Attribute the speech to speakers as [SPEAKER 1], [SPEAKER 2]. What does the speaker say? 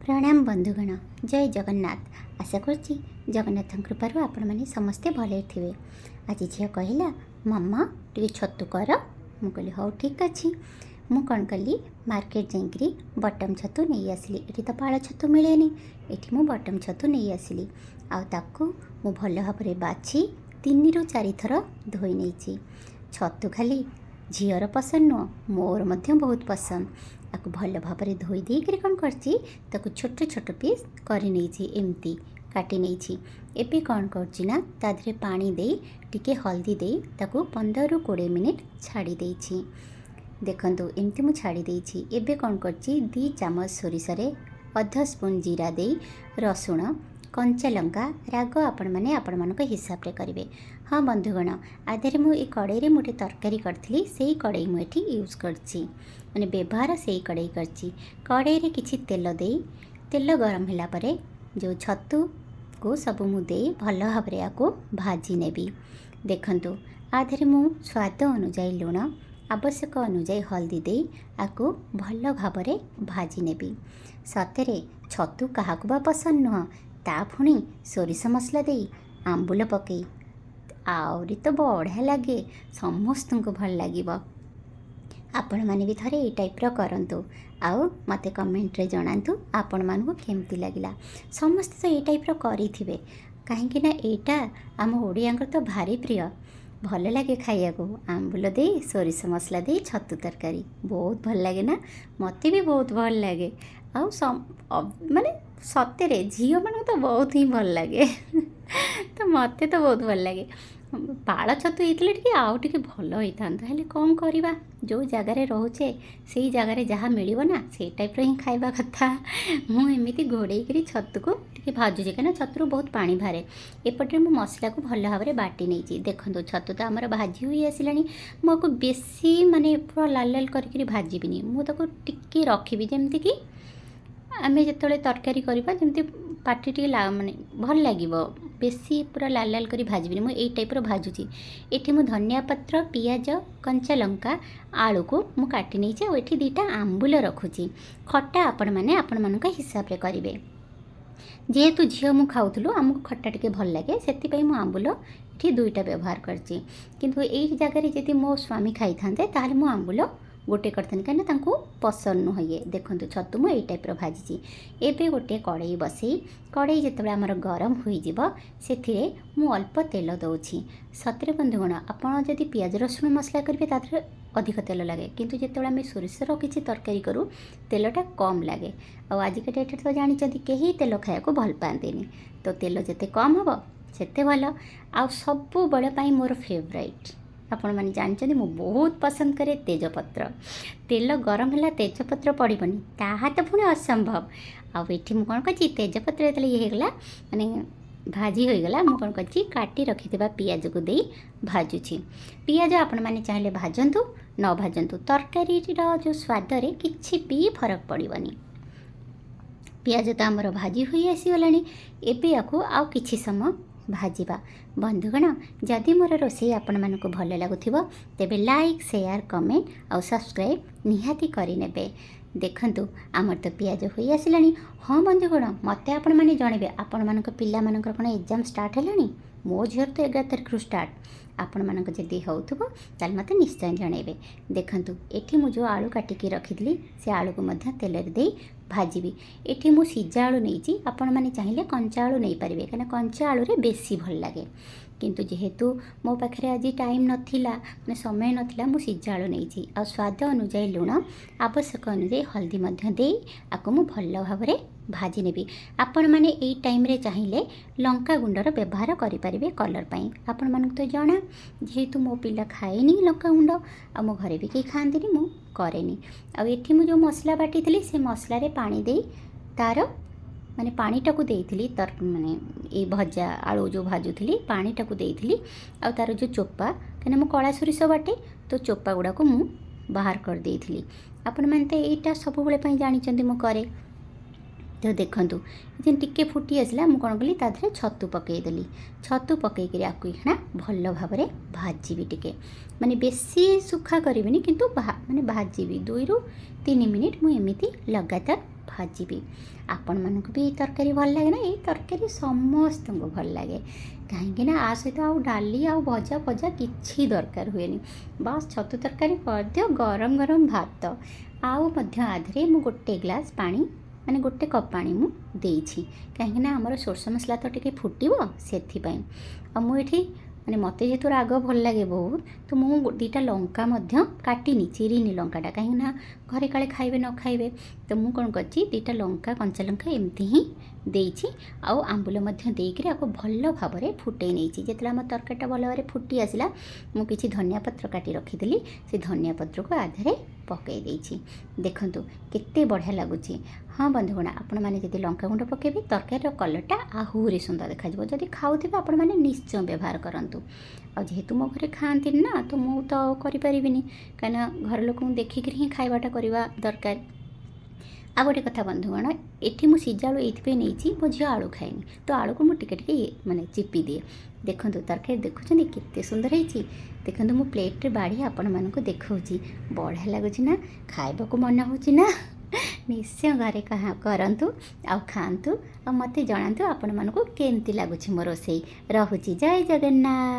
[SPEAKER 1] प्रणाम बंधुगण। जय जगन्नाथ। आशा करछि जगन्नाथ कृपारू आपण मैंने समस्ते भले थे। आज झील कहला मम्मा टे छतु कर। मु कहली हाँ ठीक अच्छे। मु कौन कली मार्केट जाइकरी बटम छतु नहीं आसली। ये तो पाड़ छतु मिले ये मु बटम छतु नहीं आसली। आउ मु भल भाव बाछि 3 ରୁ 4 थर धोई नहीं। छतु खाली झीर पसंद नुह मोर मध्य बहुत पसंद। आपको भल भाव धोई देकर कौन कर छोट छोट पीस करमती काटी नहीं। एबे कौन करना ताधे पानी दे टिके हल्दी दे ताकू 15 ରୁ 20 मिनिट छाड़ी देछि। देखंतु एमती मु छाड़ी देछि। एबे कौन करछि 2 चामच सोरिष रे आधा स्पून जीरा दे रसुण कंचा लंका राग आपण मानक हिसाब रे करेंगे। हाँ बंधुगण आधे मुझे कड़े मोटे तरकारी करी से कड़े मुझे यूज करछि माने व्यवहार से कड़े करछि। कड़े रे किछि तेल दे तेल गरम होला परे जो छतु को सब मुदे भल भाव को भाजी नेबी। देखंतु आधे मु स्वाद अनुजाई लुण आवश्यक अनुजाई हल्दी दे आपको भल भाव भाजी नेबी। सतरे छतु क्या पसंद नुह ता पुणी सोरिष मसला दे आंबुल पकई आहरी तो बढ़िया लगे समस्त को भल लगे। आपण मैंने भी थरे ये टाइप्र करंतु आउ मते कमेंट रे जणांतु आपण मानू केमती लगिला। समस्त तो ये टाइप्र करिथिबे कहीं ना एटा आम ओडियांकर तो भारी प्रिय भल लगे खाइया को। आंबुल दे सोरिष मसला दे छतु तरकारी बहुत भल लगे ना मते भी बहुत भल लगे। आउ माने सतरे झील मान तो बहुत ही भल लगे तो मत तो बहुत भल लगे। पाड़ छतु होते आउ टे भल होता है कौन करवा जो जगार रोचे से जगार जहाँ मिल ना से टाइप ही खाइबा कथा। मुझे घोड़े छतु को टे भाजुचे कहीं छतु बहुत पानी बाहर एपटे मु मसला को भल भाव में बाटी नहीं। देखो छतु तो आमर भाजी हो आसला मुझे बेसी माने पूरा लाल लाल करके भाजबिनी मुझे रखी जमती कि आमे जिते तरकारी करवा जमती पाटी टे माने भल लगे बेसी पूरा लाल लाल कर भाजबिनी मुझे यही टाइप्र भाजुची। ये मुझे धनिया पत्र पियाज कंचा लंका आलू को मु काटी नहीं और ये 2टा आंबुल रखुची। खट्टा आपण मानक हिसाब रे करेंगे जेहेतु झील मु खाऊलु आमको खट्टा टे भल लगे से मु आंबुल ये 2टा व्यवहार करची। किंतु यही जगह जब मो स्वामी खाई था ताहले मु आंबुल गोटे करते कहीं पसंद नुह ये। देखो छतु मुझे यही टाइप्र भाजी। एबे गोटे कड़ई बसई कड़ई जिते आमर गरम हो मु अल्प तेल दौची। सतरे बंधुगण आपड़ जदि पियाज रसुण मसला करेंगे तादे अधिक तेल लगे किंतु जिते आम सोरिषर किसी तरकारी करूँ तेलटा कम लगे। आजिका डेट तो जानते कहीं तेल खाया भल पाते तो तेल जिते कम हम से भल। आ सब बेले मोर फेवरेट आपण मैंने जानते मु बहुत पसंद करे तेजपत्र। तेल गरम है तेजपत्र पड़ोनी ताहा तो पुणी असंभव। आठी मुझे कौन कर तेजपत्र जो ये होगा माने भाजी होगला मुझे कौन कर काटी रखि पियाज को दे भाजुची। पियाज आपण मैंने चाहिए भाजतु न भाजतु तरकारी जो स्वाद रे किछि भी फरक पड़ोनी। पियाज तो आमर भाजी हो आसीगला एबे याकू आउ किछि समय भाजवा। बंधुगण जदि मोर रोषे आपण मानक भल लगुथिबो तेबे लाइक शेयर कमेंट और सब्सक्राइब निहाती करिनेबे। देखंतु आमर तो पियाज हो आसला। हाँ बंधुगण मते आपण माने जणेबे आपण मानक पिला मानकर कोन एग्जाम स्टार्ट हेलानी। मो झीर तो 11 तारिख रु स्टार्ट आपण मानक जदि होउथबो ताल मते निश्चय जणेबे। देखंतु एठी मु जो आलू काटिकी रखिदली से आलू को मध्य तेल रे दे भाजबी। एठी मु सिजा आलू नहीं आपण माने चाहिए कंचा आलू नहीं पारे कहीं कंचा आलू रे बेसी भल लगे किंतु जेहेतु मो पाखे आज टाइम नथिला माने समय नथिला मु सिजा आलू नहीं। आ स्वाद अनुजाई लुण आवश्यक अनुजाई हल्दी मध्य दे आपको मु भल भाव में भाजी नेबी। आपण माने एई टाइम रे चाहिए लंका गुंडर व्यवहार करें कलर पाई। आपण मानक तो जना जेहेतु मो पिला खाएनी लंका गुंड आ मो घरे भी कहीं खाती मु करेनी। आठी मु जो मसला बाटी थी से मसला रे पानी दे तार माने पानीटा को देइथिली तर माने ये भजा आलू जो भाजुली पानीटा को देइथिली आ तार जो चोपा कहीं मु कला सोरिष बाटे तो चोपा गुड़ा को मु बाहर कर देइथिली। आपण माने तो एटा सब बेले जानी मु करे। तो देखंतु जेन टिके फुटी आसला मु कौन कली ताधरे छतु पकईदेली। छतु पकईकरी आपको इखना भल भाव में भाजी टिके माने बेसी सुखा करिबिनी किंतु माने भाजी 2 ରୁ 3 मिनिट मु एमिति लगातार ଭାଜିବି। ଆପଣମାନଙ୍କୁ ବି ଏଇ ତରକାରୀ ଭଲ ଲାଗେ ନା? ଏଇ ତରକାରୀ ସମସ୍ତଙ୍କୁ ଭଲ ଲାଗେ, କାହିଁକିନା ଆ ସହିତ ଆଉ ଡାଲି ଆଉ ଭଜା ଫଜା କିଛି ଦରକାର ହୁଏନି। ବାସ୍ ଛତୁ ତରକାରୀ କରିଦିଅ, ଗରମ ଗରମ ଭାତ, ଆଉ ମଧ୍ୟ ଆଧିରେ ମୁଁ ଗୋଟେ ଗ୍ଲାସ୍ ପାଣି, ମାନେ ଗୋଟେ କପ୍ ପାଣି ମୁଁ ଦେଇଛି, କାହିଁକିନା ଆମର ସୋରିଷ ମସଲା ତ ଟିକେ ଫୁଟିବ ସେଥିପାଇଁ। ଆଉ ମୁଁ ଏଠି ମାନେ ମୋତେ ଯେହେତୁ ରାଗ ଭଲ ଲାଗେ ବହୁତ, ତ ମୁଁ ଦୁଇଟା ଲଙ୍କା ମଧ୍ୟ କାଟିନି, ଚିରିନି ଲଙ୍କାଟା, କାହିଁକିନା ଘରେ କାଳେ ଖାଇବେ ନ ଖାଇବେ। ତ ମୁଁ କ'ଣ କରିଛି, ଦୁଇଟା ଲଙ୍କା, କଞ୍ଚା ଲଙ୍କା ଏମିତି ହିଁ ଦେଇଛି, ଆଉ ଆମ୍ବୁଲ ମଧ୍ୟ ଦେଇକରି ଆକୁ ଭଲ ଭାବରେ ଫୁଟେଇ ନେଇଛି। ଯେତେବେଳେ ଆମ ତରକାରୀଟା ଭଲ ଭାବରେ ଫୁଟି ଆସିଲା, ମୁଁ କିଛି ଧନିଆ ପତ୍ର କାଟି ରଖିଥିଲି, ସେ ଧନିଆ ପତ୍ରକୁ ଆଧରେ ପକାଇ ଦେଇଛି। ଦେଖନ୍ତୁ କେତେ ବଢ଼ିଆ ଲାଗୁଛି। ହଁ ବନ୍ଧୁଗଣ, ଆପଣମାନେ ଯଦି ଲଙ୍କାଗୁଣ୍ଡ ପକାଇବେ, ତରକାରୀର କଲର୍ଟା ଆହୁରି ସୁନ୍ଦର ଦେଖାଯିବ। ଯଦି ଖାଉଥିବେ ଆପଣମାନେ ନିଶ୍ଚୟ ବ୍ୟବହାର କରନ୍ତୁ। ଆଉ ଯେହେତୁ ମୋ ଘରେ ଖାଆନ୍ତିନି ନା, ତ ମୁଁ ତ କରିପାରିବିନି, କାହିଁକିନା ଘର ଲୋକଙ୍କୁ ଦେଖିକରି ହିଁ ଖାଇବାଟା କରିବା ଦରକାର। ଆଉ ଗୋଟେ କଥା ବନ୍ଧୁଗଣ, ଏଠି ମୁଁ ସିଝା ଆଳୁ ଏଇଥିପାଇଁ ନେଇଛି, ମୋ ଝିଅ ଆଳୁ ଖାଏନି, ତ ଆଳୁକୁ ମୁଁ ଟିକେ ଟିକେ ମାନେ ଚିପି ଦିଏ। ଦେଖନ୍ତୁ ତରକାରୀ ଦେଖୁଛନ୍ତି କେତେ ସୁନ୍ଦର ହେଇଛି। ଦେଖନ୍ତୁ ମୁଁ ପ୍ଲେଟ୍ରେ ବାଢ଼ି ଆପଣମାନଙ୍କୁ ଦେଖାଉଛି, ବଢ଼ିଆ ଲାଗୁଛି ନା? ଖାଇବାକୁ ମନ ହେଉଛି ନା? ନିଶ୍ଚୟ ଘରେ କରନ୍ତୁ ଆଉ ଖାଆନ୍ତୁ, ଆଉ ମୋତେ ଜଣାନ୍ତୁ ଆପଣମାନଙ୍କୁ କେମିତି ଲାଗୁଛି ମୋ ରୋଷେଇ। ରହୁଛି, ଜୟ ଜଗନ୍ନାଥ।